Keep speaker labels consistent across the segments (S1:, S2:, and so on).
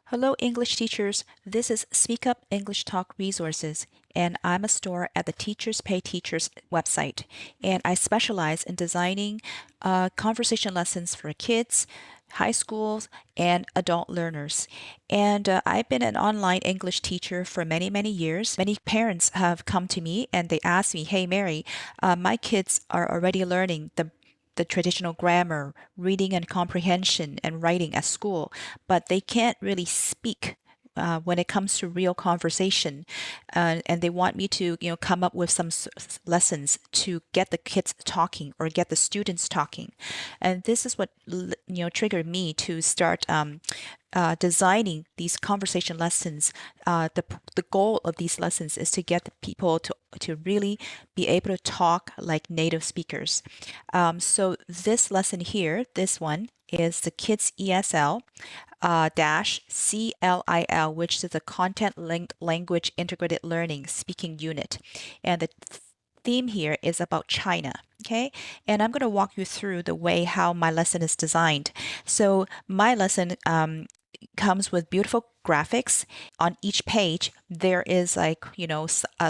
S1: Hello, English teachers. This is Speak Up English Talk Resources, and I'm a store at the Teachers Pay Teachers website. And I specialize in designing conversation lessons for kids, high schools, and adult learners. And I've been an online English teacher for many, many years. Many parents have come to me and they ask me, "Hey, Mary, my kids are already learning the traditional grammar, reading and comprehension, and writing at school, but they can't really speak when it comes to real conversation, and they want me to, come up with some lessons to get the kids talking or get the students talking, and this is what triggered me to start designing these conversation lessons. The goal of these lessons is to get the people to really be able to talk like native speakers. So this lesson here, this one, is the Kids ESL dash CLIL, which is the Content Linked Language Integrated Learning Speaking Unit. And the theme here is about China. Okay, and I'm going to walk you through the way how my lesson is designed. So my lesson comes with beautiful graphics. On each page, there is a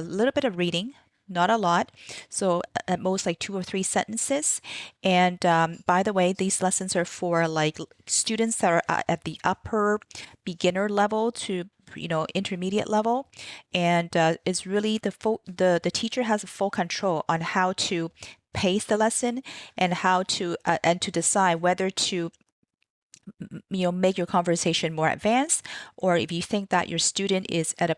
S1: little bit of reading, not a lot. So at most like 2 or 3 sentences. And by the way, these lessons are for like students that are at the upper beginner level to intermediate level, and it's really the teacher has full control on how to pace the lesson and how to and to decide whether to make your conversation more advanced, or if you think that your student is at a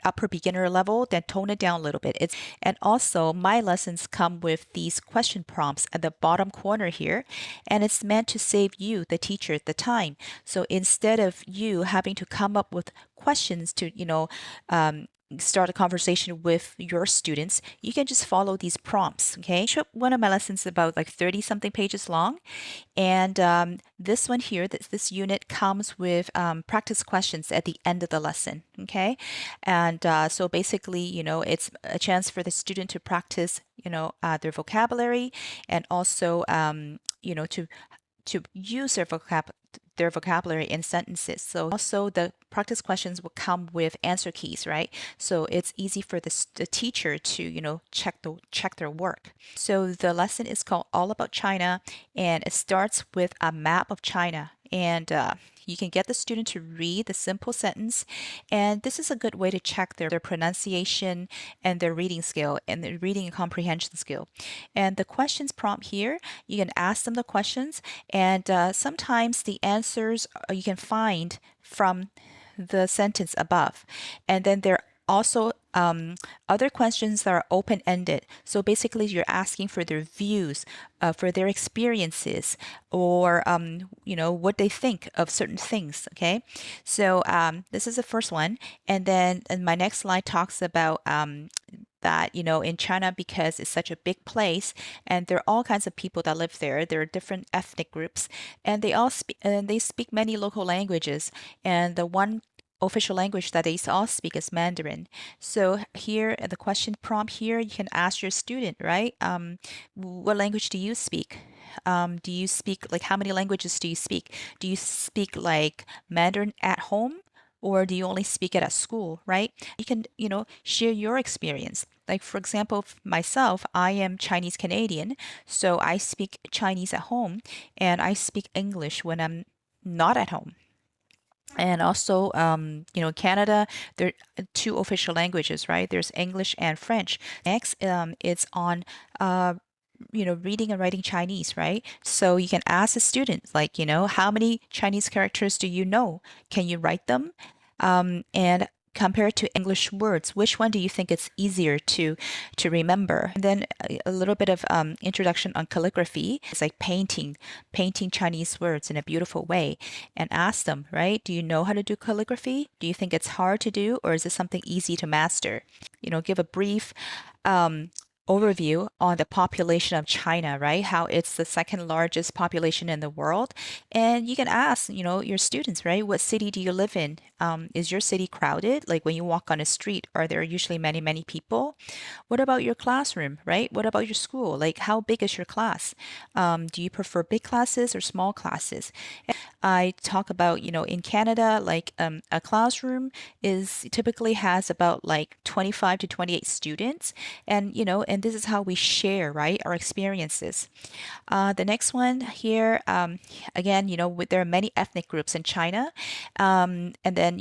S1: upper beginner level, then tone it down a little bit. And also my lessons come with these question prompts at the bottom corner here, and it's meant to save you, the teacher, the time. So instead of you having to come up with questions to start a conversation with your students, you can just follow these prompts. Okay, one of my lessons is about like 30 something pages long, and this one here, this unit comes with practice questions at the end of the lesson. Okay, and so basically, it's a chance for the student to practice, their vocabulary, and also, to use their vocabulary in sentences. So also the practice questions will come with answer keys, right? So it's easy for the teacher to check their work. So the lesson is called All About China, and it starts with a map of China, and you can get the student to read the simple sentence, and this is a good way to check their pronunciation and their reading skill and their reading and comprehension skill. And the questions prompt here, you can ask them the questions, and sometimes the answers you can find from the sentence above. And then there are also other questions that are open-ended. So basically, you're asking for their views, for their experiences, or what they think of certain things. Okay, so this is the first one, and then my next slide talks about that in China, because it's such a big place and there are all kinds of people that live there. There are different ethnic groups, and they speak many local languages, and the one official language that they all speak is Mandarin. So here, the question prompt here, you can ask your student, right? What language do you speak? Do you speak, like, how many languages do you speak? Do you speak like Mandarin at home, or do you only speak it at school, right? You can, share your experience. Like, for example, myself, I am Chinese Canadian, so I speak Chinese at home, and I speak English when I'm not at home. And also, Canada, there are two official languages, right? There's English and French. Next, it's on, reading and writing Chinese, right? So you can ask a student, like, how many Chinese characters do you know? Can you write them? And compared to English words, which one do you think it's easier to remember? And then a little bit of introduction on calligraphy. It's like painting Chinese words in a beautiful way, and ask them, right? Do you know how to do calligraphy? Do you think it's hard to do, or is it something easy to master? Give a brief overview on the population of China, right? How it's the second largest population in the world. And you can ask, your students, right? What city do you live in? Is your city crowded? Like when you walk on a street, are there usually many, many people? What about your classroom, right? What about your school? Like, how big is your class? Do you prefer big classes or small classes? I talk about, in Canada, like a classroom is typically has about like 25 to 28 students, and this is how we share, right, our experiences. The next one here, again, there are many ethnic groups in China, and then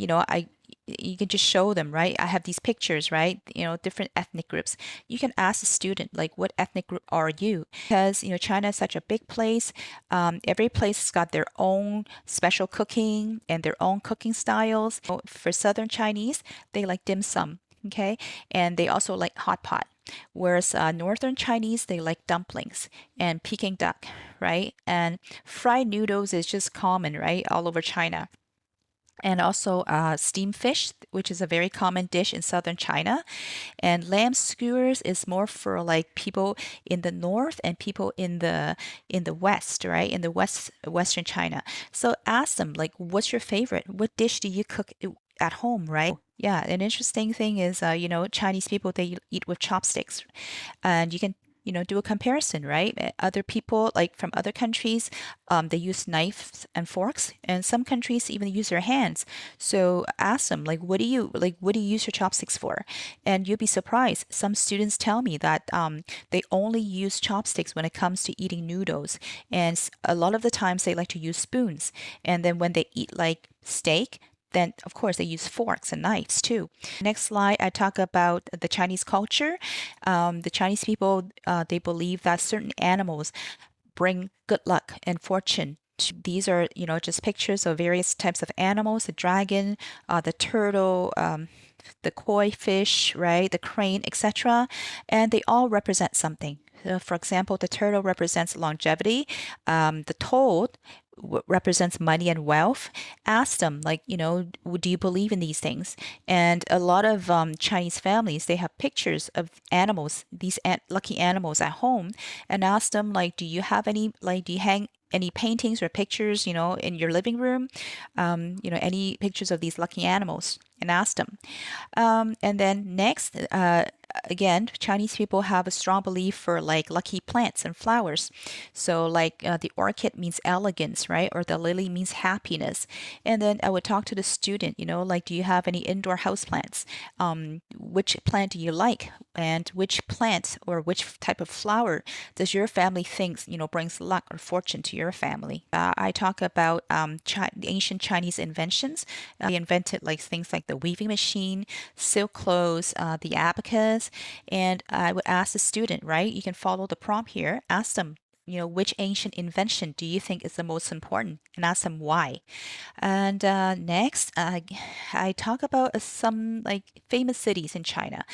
S1: you can just show them, right? I have these pictures, right? Different ethnic groups. You can ask a student, like, what ethnic group are you? Because, China is such a big place. Every place has got their own special cooking and their own cooking styles. For Southern Chinese, they like dim sum, okay? And they also like hot pot. Whereas Northern Chinese, they like dumplings and Peking duck, right? And fried noodles is just common, right? All over China. And also steamed fish, which is a very common dish in southern China. And lamb skewers is more for like people in the north and people in the west, right? In the western China. So ask them, like, what's your favorite? What dish do you cook at home, right? Yeah, an interesting thing is, Chinese people, they eat with chopsticks, and you can do a comparison, right? Other people, like from other countries, they use knives and forks, and some countries even use their hands. So ask them, like, what do you use your chopsticks for? And you'll be surprised. Some students tell me that they only use chopsticks when it comes to eating noodles, and a lot of the times they like to use spoons. And then when they eat like steak, then of course they use forks and knives too. Next slide, I talk about the Chinese culture. The Chinese people, they believe that certain animals bring good luck and fortune. These are, just pictures of various types of animals: the dragon, the turtle, the koi fish, right, the crane, etc. And they all represent something. For example, the turtle represents longevity. The toad represents money and wealth. Ask them, like, do you believe in these things? And a lot of Chinese families, they have pictures of animals, these lucky animals at home, and ask them, like, do you hang any paintings or pictures, in your living room? Any pictures of these lucky animals? And ask them. And then next, again, Chinese people have a strong belief for like lucky plants and flowers. So like the orchid means elegance, right? Or the lily means happiness. And then I would talk to the student, like, do you have any indoor house plants? Which plant do you like? And which plant or which type of flower does your family think, brings luck or fortune to your family? I talk about ancient Chinese inventions. They invented like things like the weaving machine, silk clothes, the abacus, and I would ask the student, right? You can follow the prompt here. Ask them, which ancient invention do you think is the most important, and ask them why. And next, I talk about some like famous cities in China.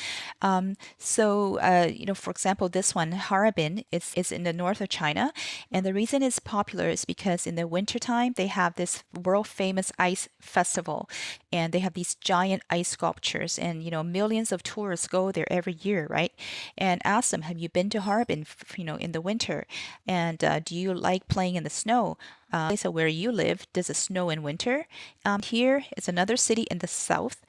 S1: For example, this one, Harbin, is in the north of China. And the reason it's popular is because in the wintertime, they have this world famous ice festival. And they have these giant ice sculptures. And, millions of tourists go there every year, right? And ask them, have you been to Harbin, in the winter? And do you like playing in the snow? So where you live, does it snow in winter? Here is another city in the south,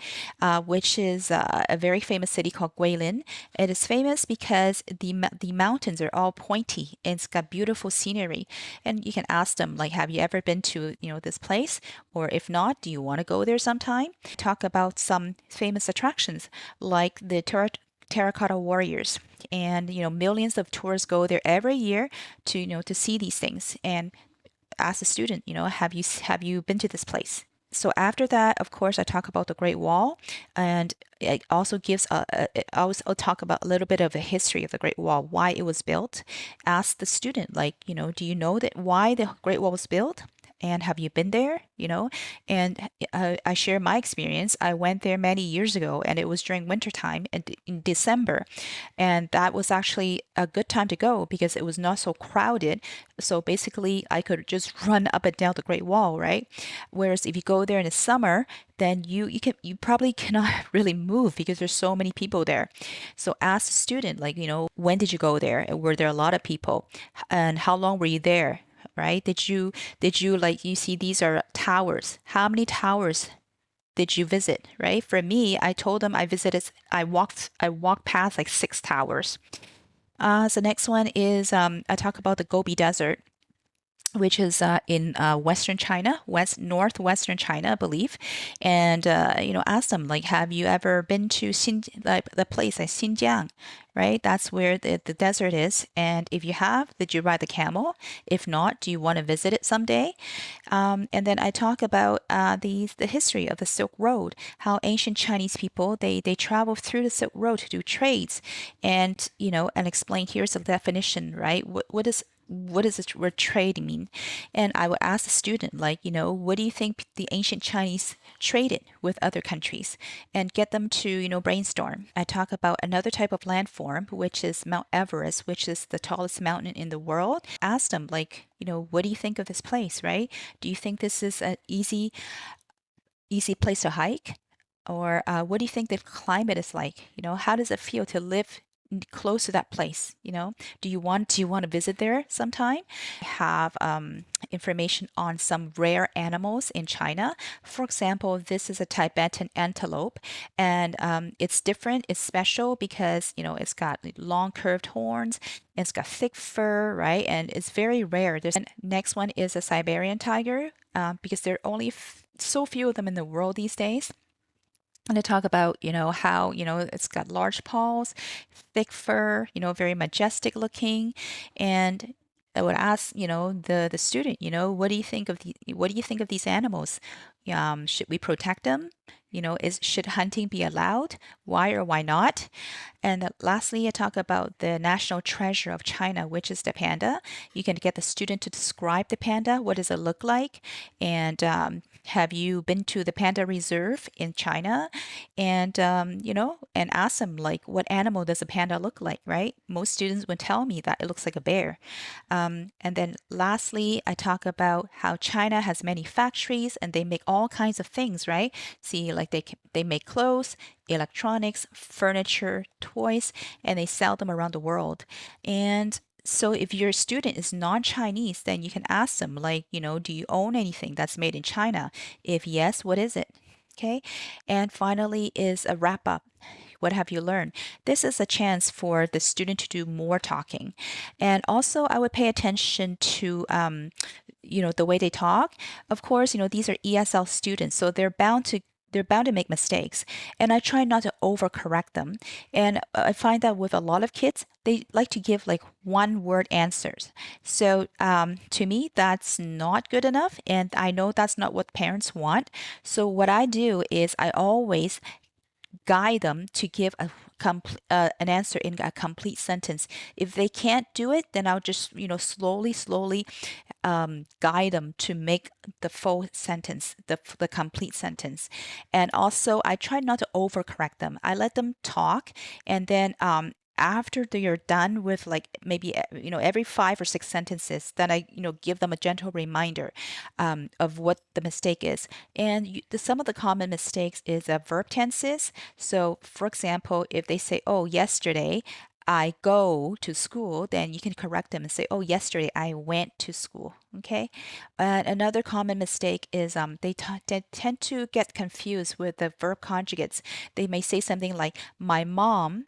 S1: which is a very famous city called Guilin. It is famous because the mountains are all pointy and it's got beautiful scenery. And you can ask them, like, have you ever been to this place? Or if not, do you want to go there sometime? Talk about some famous attractions like the terracotta warriors, and millions of tourists go there every year to to see these things. And ask the student, have you been to this place? So after that, of course, I talk about the Great Wall, and it also gives I'll talk about a little bit of the history of the Great Wall, why it was built. Ask the student, like, do you know that why the Great Wall was built? And have you been there? And I share my experience. I went there many years ago, and it was during winter time and in December, and that was actually a good time to go because it was not so crowded. So basically, I could just run up and down the Great Wall, right? Whereas if you go there in the summer, then you probably cannot really move because there's so many people there. So ask the student, like, when did you go there? Were there a lot of people? And how long were you there? Right? Did you like, you see these are towers. How many towers did you visit? Right? For me, I told them I walked past like 6 towers. So next one is I talk about the Gobi Desert. which is in Western China, northwestern China, I believe. And ask them like, have you ever been to like the place like Xinjiang, right? That's where the desert is. And if you have, did you ride the camel? If not, do you want to visit it someday? And then I talk about the history of the Silk Road, how ancient Chinese people they traveled through the Silk Road to do trades, and and explain here's the definition, right? What does this word trade mean? And I would ask the student, like, what do you think the ancient Chinese traded with other countries? And get them to, brainstorm. I talk about another type of landform, which is Mount Everest, which is the tallest mountain in the world. Ask them, like, what do you think of this place, right? Do you think this is an easy place to hike? Or what do you think the climate is like? How does it feel to live close to that place? Do you want to visit there sometime? Have information on some rare animals in China. For example, this is a Tibetan antelope, and it's different. It's special because it's got long curved horns. It's got thick fur, right? And it's very rare. And next one is a Siberian tiger, because there are only so few of them in the world these days. And to talk about, how, it's got large paws, thick fur, very majestic looking. And I would ask, the student, what do you think of these animals? Should we protect them? Should hunting be allowed? Why or why not? And lastly, I talk about the national treasure of China, which is the panda. You can get the student to describe the panda. What does it look like? And have you been to the panda reserve in China? And and ask them, like, what animal does a panda look like, right? Most students would tell me that it looks like a bear. And then lastly, I talk about how China has many factories and they make all kinds of things, right? See, like they make clothes, electronics, furniture, toys, and they sell them around the world. And so if your student is non-Chinese, then you can ask them, like, do you own anything that's made in China? If yes, what is it? Okay. And finally is a wrap up. What have you learned? This is a chance for the student to do more talking. And also, I would pay attention to, the way they talk. Of course, these are ESL students, so they're bound to make mistakes, and I try not to overcorrect them. And I find that with a lot of kids, they like to give like one word answers. So to me, that's not good enough, and I know that's not what parents want. So what I do is I always guide them to give an answer in a complete sentence. If they can't do it, then I'll just slowly guide them to make the full sentence, the complete sentence. And also, I try not to overcorrect them. I let them talk, and then after they are done with, like, maybe every 5 or 6 sentences, then I give them a gentle reminder of what the mistake is. And some of the common mistakes is verb tenses. So for example, if they say, oh, yesterday I go to school, then you can correct them and say, oh, yesterday I went to school. Okay. And another common mistake is they tend to get confused with the verb conjugates. They may say something like, my mom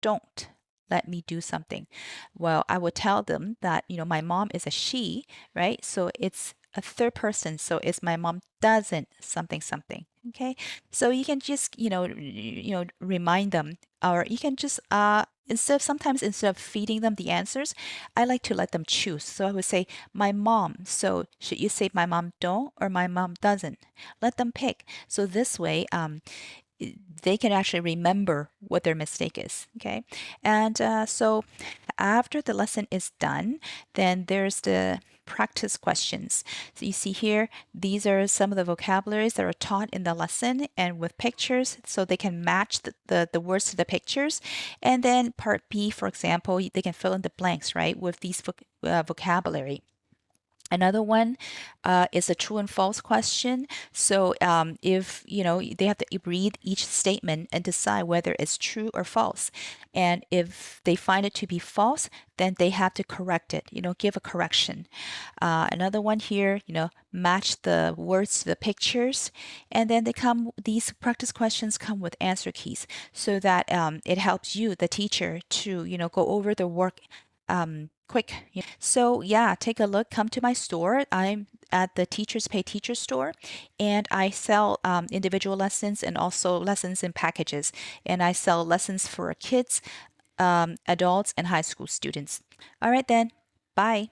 S1: don't let me do something. Well, I would tell them that, my mom is a she, right? So it's a third person. So it's my mom doesn't something something. Okay. So you can just, remind them, or you can just instead of feeding them the answers, I like to let them choose. So I would say my mom. So should you say my mom don't or my mom doesn't? Let them pick. So this way, they can actually remember what their mistake is. Okay. And so after the lesson is done, then there's the practice questions. So you see here, these are some of the vocabularies that are taught in the lesson and with pictures, so they can match the words to the pictures. And then part B, for example, they can fill in the blanks, right, with these vocabulary. Another one is a true and false question. So if they have to read each statement and decide whether it's true or false. And if they find it to be false, then they have to correct it. Give a correction. Another one here, match the words to the pictures, and then these practice questions come with answer keys, so that it helps you, the teacher, to go over the work quick. So yeah, take a look. Come to my store. I'm at the Teachers Pay Teachers store, and I sell individual lessons and also lessons in packages. And I sell lessons for kids, adults, and high school students. All right then. Bye.